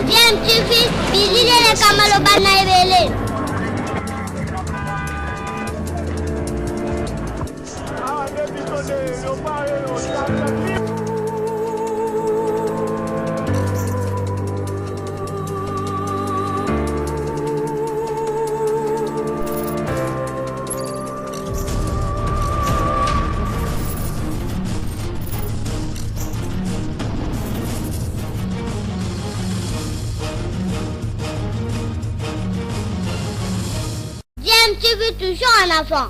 Bien, tu fais, visiter les Kamalobana et Bien, tu veux toujours un enfant.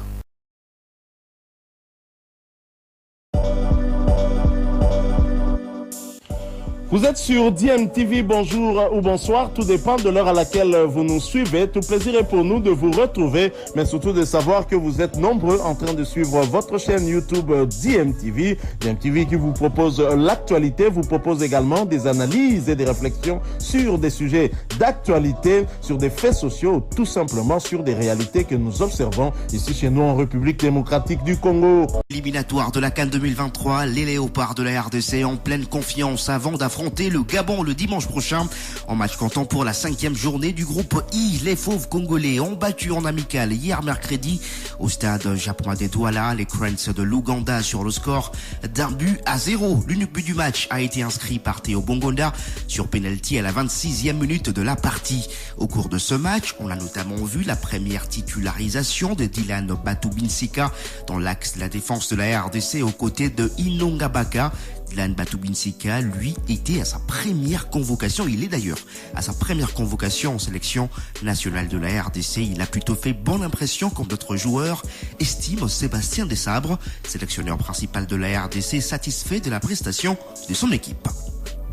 Vous êtes sur DMTV, bonjour ou bonsoir, tout dépend de l'heure à laquelle vous nous suivez. Tout plaisir est pour nous de vous retrouver, mais surtout de savoir que vous êtes nombreux en train de suivre votre chaîne YouTube DMTV. DMTV qui vous propose l'actualité, vous propose également des analyses et des réflexions sur des sujets d'actualité, sur des faits sociaux, tout simplement sur des réalités que nous observons ici chez nous en République démocratique du Congo. Éliminatoire de la CAN 2023, les léopards de la RDC en pleine confiance avant d'affronter le Gabon le dimanche prochain en match comptant pour la 5e journée du groupe I. Les fauves congolais ont battu en amical hier mercredi au stade japonais de Douala les Cranes de l'Ouganda sur le score d'1-0. L'unique but du match a été inscrit par Théo Bongonda sur penalty à la 26e minute de la partie. Au cours de ce match, on a notamment vu la première titularisation de Dylan Batubinsika dans l'axe de la défense de la RDC aux côtés de Inonga Baka. Dylan Batubinsika, lui, était à sa première convocation. Il est d'ailleurs à sa première convocation en sélection nationale de la RDC. Il a plutôt fait bonne impression comme d'autres joueurs, estime Sébastien Desabre, sélectionneur principal de la RDC, satisfait de la prestation de son équipe.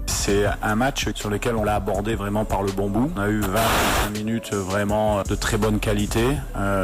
C'est un match sur lequel on l'a abordé vraiment par le bon bout. On a eu 20 minutes vraiment de très bonne qualité,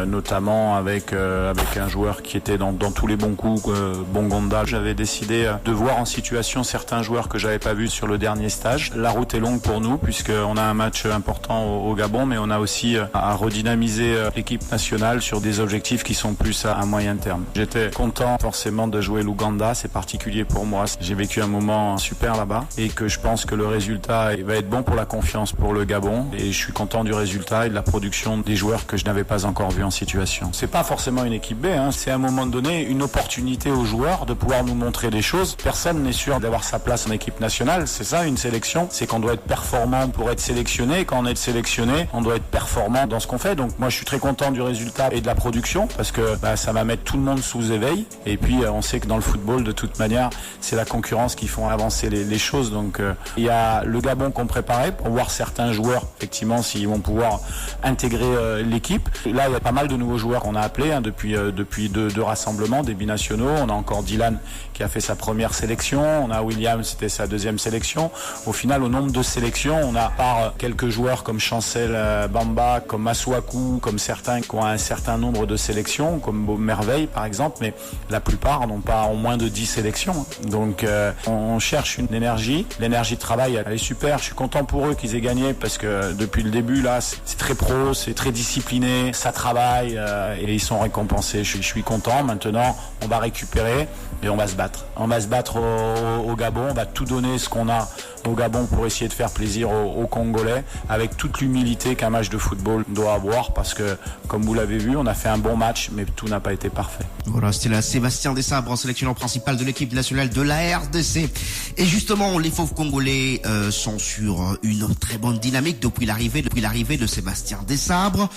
notamment avec un joueur qui était dans tous les bons coups, Bongonda. J'avais décidé de voir en situation certains joueurs que j'avais pas vus sur le dernier stage. La route est longue pour nous puisqu'on a un match important au Gabon, mais on a aussi à redynamiser l'équipe nationale sur des objectifs qui sont plus à moyen terme. J'étais content forcément de jouer l'Ouganda, c'est particulier pour moi. J'ai vécu un moment super là-bas et que je pense que le résultat va être bon pour la confiance pour le Gabon et je suis content du résultat et de la production des joueurs que je n'avais pas encore vus en situation. C'est pas forcément une équipe B, c'est à un moment donné une opportunité aux joueurs de pouvoir nous montrer des choses. Personne n'est sûr d'avoir sa place en équipe nationale, c'est ça une sélection, c'est qu'on doit être performant pour être sélectionné et quand on est sélectionné, on doit être performant dans ce qu'on fait. Donc moi je suis très content du résultat et de la production parce que ça va mettre tout le monde sous éveil et puis on sait que dans le football de toute manière c'est la concurrence qui font avancer les choses. Donc il y a le Gabon qu'on préparait pour voir certains joueurs effectivement s'ils vont pouvoir intégrer l'équipe. Là il y a pas mal de nouveaux joueurs qu'on a appelés depuis deux rassemblements, des binationaux. On a encore Dylan qui a fait sa première sélection, on a William, c'était sa deuxième sélection. Au final au nombre de sélections on a par quelques joueurs comme Chancel Bamba, comme Masuaku, comme certains qui ont un certain nombre de sélections, comme Merveille par exemple, mais la plupart ont moins de 10 sélections. Donc on cherche une énergie, l'énergie de travail elle est super, je suis content pour eux qu'ils aient gagné parce que depuis le début là c'est très pro, c'est très discipliné, ça travaille et ils sont récompensés. Je suis content. Maintenant on va récupérer et on va se battre. On va se battre au Gabon, on va tout donner ce qu'on a au Gabon pour essayer de faire plaisir aux Congolais avec toute l'humilité qu'un match de football doit avoir parce que comme vous l'avez vu on a fait un bon match mais tout n'a pas été parfait. Voilà, c'était là Sébastien Desabre, sélectionneur principal de l'équipe nationale de la RDC. Et justement, les fauves congolais sont sur une très bonne dynamique depuis l'arrivée de Sébastien Desabre.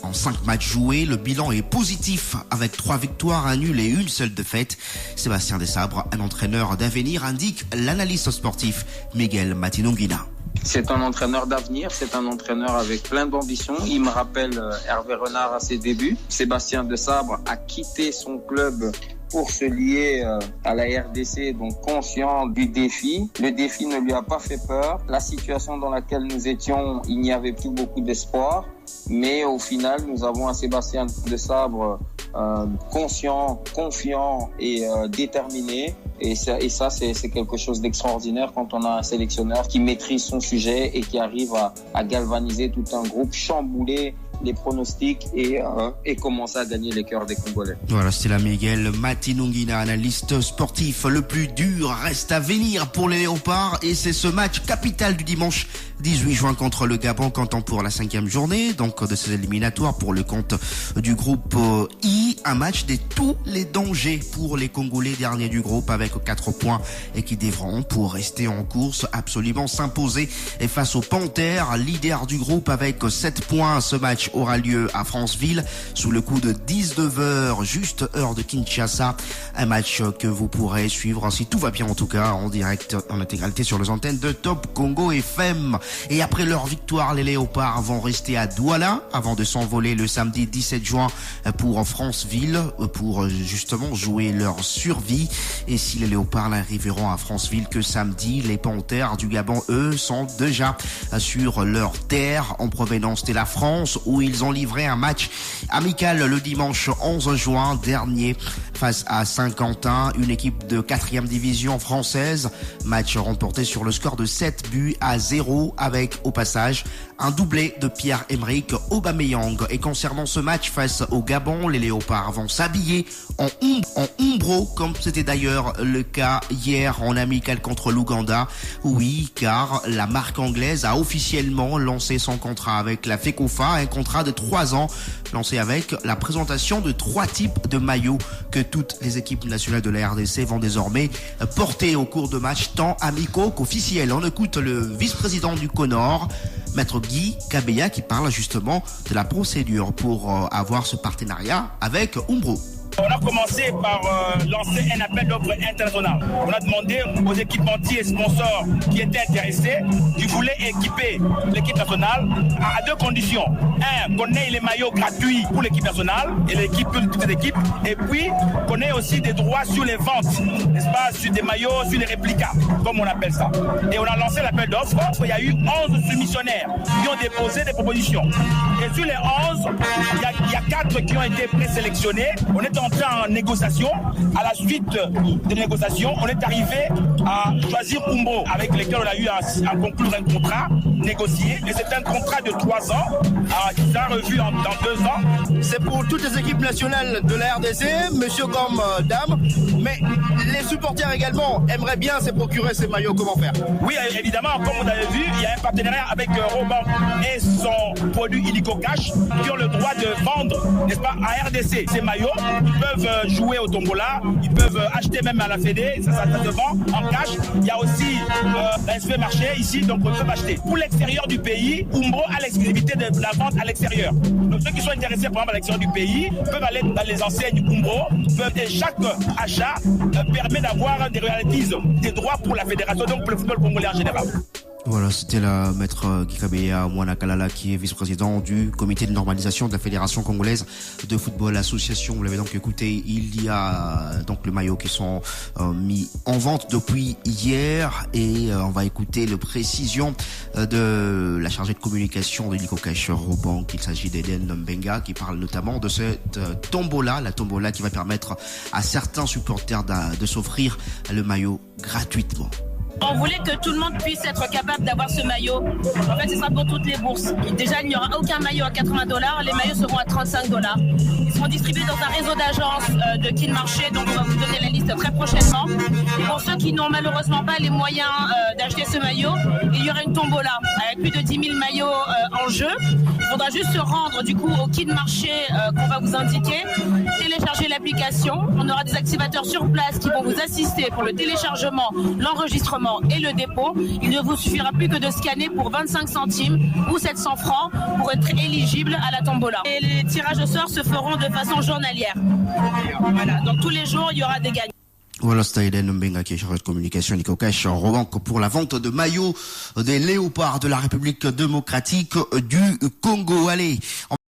En 5 matchs joués, le bilan est positif avec 3 victoires, un nul et une seule défaite. Sébastien Desabre, un entraîneur d'avenir, indique l'analyste sportif Miguel Matinongina. C'est un entraîneur d'avenir, c'est un entraîneur avec plein d'ambition. Il me rappelle Hervé Renard à ses débuts. Sébastien Desabre a quitté son club pour se lier à la RDC, donc conscient du défi. Le défi ne lui a pas fait peur. La situation dans laquelle nous étions, il n'y avait plus beaucoup d'espoir. Mais au final, nous avons un Sébastien Desabre conscient, confiant et déterminé. Et ça, c'est quelque chose d'extraordinaire quand on a un sélectionneur qui maîtrise son sujet et qui arrive à galvaniser tout un groupe chamboulé les pronostics et commencer à gagner les cœurs des Congolais. Voilà, c'était là Miguel Matinungina, analyste sportif. Le plus dur reste à venir pour les Léopards et c'est ce match capital du dimanche 18 juin contre le Gabon, comptant pour la 5e journée donc de ces éliminatoires pour le compte du groupe I. Un match de tous les dangers pour les Congolais, derniers du groupe avec 4 points et qui devront, pour rester en course, absolument s'imposer et face aux Panthères, leader du groupe avec 7 points. Ce match aura lieu à Franceville sous le coup de 19h, juste heure de Kinshasa. Un match que vous pourrez suivre, si tout va bien en tout cas, en direct, en intégralité sur les antennes de Top Congo FM. Et après leur victoire, les Léopards vont rester à Douala avant de s'envoler le samedi 17 juin pour Franceville pour justement jouer leur survie. Et si les Léopards n'arriveront à Franceville que samedi, les Panthères du Gabon, eux, sont déjà sur leur terre en provenance de la France où ils ont livré un match amical le dimanche 11 juin dernier face à Saint-Quentin, une équipe de 4e division française. Match remporté sur le score de 7-0 avec au passage un doublé de Pierre-Emerick Aubameyang. Et concernant ce match face au Gabon, les Léopards vont s'habiller en umbro, comme c'était d'ailleurs le cas hier en amical contre l'Ouganda. Oui, car la marque anglaise a officiellement lancé son contrat avec la FECOFA, un contrat de 3 ans lancé avec la présentation de 3 types de maillots que toutes les équipes nationales de la RDC vont désormais porter au cours de matchs tant amicaux qu'officiels. On écoute le vice-président du CONOR, Maître Guy Kabeya, qui parle justement de la procédure pour avoir ce partenariat avec Umbro. On a commencé par lancer un appel d'offres international. On a demandé aux équipementiers et sponsors qui étaient intéressés, qui voulaient équiper l'équipe nationale à 2 conditions. 1, qu'on ait les maillots gratuits pour l'équipe nationale et toute l'équipe. Et puis, qu'on ait aussi des droits sur les ventes, n'est-ce pas, sur des maillots, sur les réplicas, comme on appelle ça. Et on a lancé l'appel d'offres. Il y a eu 11 soumissionnaires qui ont déposé des propositions. Et sur les 11, il y a 4 qui ont été présélectionnés. On est entré en négociation. À la suite des négociations, on est arrivé à choisir Umbro, avec lesquels on a eu à conclure un contrat négocié. Et c'est un contrat de 3 ans qui sera revu dans 2 ans. C'est pour toutes les équipes nationales de la RDC, monsieur comme dame. Mais les supporters également aimeraient bien se procurer ces maillots. Comment faire? Oui, évidemment, comme vous avez vu, il y a un partenariat avec Robin et son produit Illico Cash qui ont le droit de vendre, n'est-ce pas, à RDC ces maillots. Ils peuvent jouer au tombola, ils peuvent acheter même à la Fédé, ça se vend en cash. Il y a aussi la SV Marché ici, donc on peut acheter. Pour l'extérieur du pays, Umbro a l'exclusivité de la vente à l'extérieur. Donc ceux qui sont intéressés par exemple à l'extérieur du pays peuvent aller dans les enseignes Umbro. Et chaque achat permet d'avoir des royalties, des droits pour la fédération, donc pour le football congolais en général. Voilà, c'était la maître Gikabeya Mwanakalala qui est vice-président du comité de normalisation de la Fédération congolaise de football association. Vous l'avez donc écouté, il y a donc le maillot qui sont mis en vente depuis hier et on va écouter le précision de la chargée de communication de Illico Cash Robank. Il s'agit d'Eden Mbenga qui parle notamment de cette tombola, la tombola qui va permettre à certains supporters de s'offrir le maillot gratuitement. On voulait que tout le monde puisse être capable d'avoir ce maillot. En fait, ce sera pour toutes les bourses. Déjà, il n'y aura aucun maillot à $80. Les maillots seront à $35. Ils seront distribués dans un réseau d'agences de Kin Marché, donc on va vous donner la liste très prochainement. Et pour ceux qui n'ont malheureusement pas les moyens d'acheter ce maillot, il y aura une tombola avec plus de 10 000 maillots en jeu. Il faudra juste se rendre du coup au Kin Marché qu'on va vous indiquer, télécharger l'application. On aura des activateurs sur place qui vont vous assister pour le téléchargement, l'enregistrement et le dépôt. Il ne vous suffira plus que de scanner pour 25 centimes ou 700 francs pour être éligible à la tombola. Et les tirages au sort se feront de façon journalière. Voilà, donc tous les jours, il y aura des gagnants. Voilà, c'était Eden Mbenga qui est chargé de communication Illico Cash Robank pour la vente de maillots des Léopards de la République démocratique du Congo. Allez.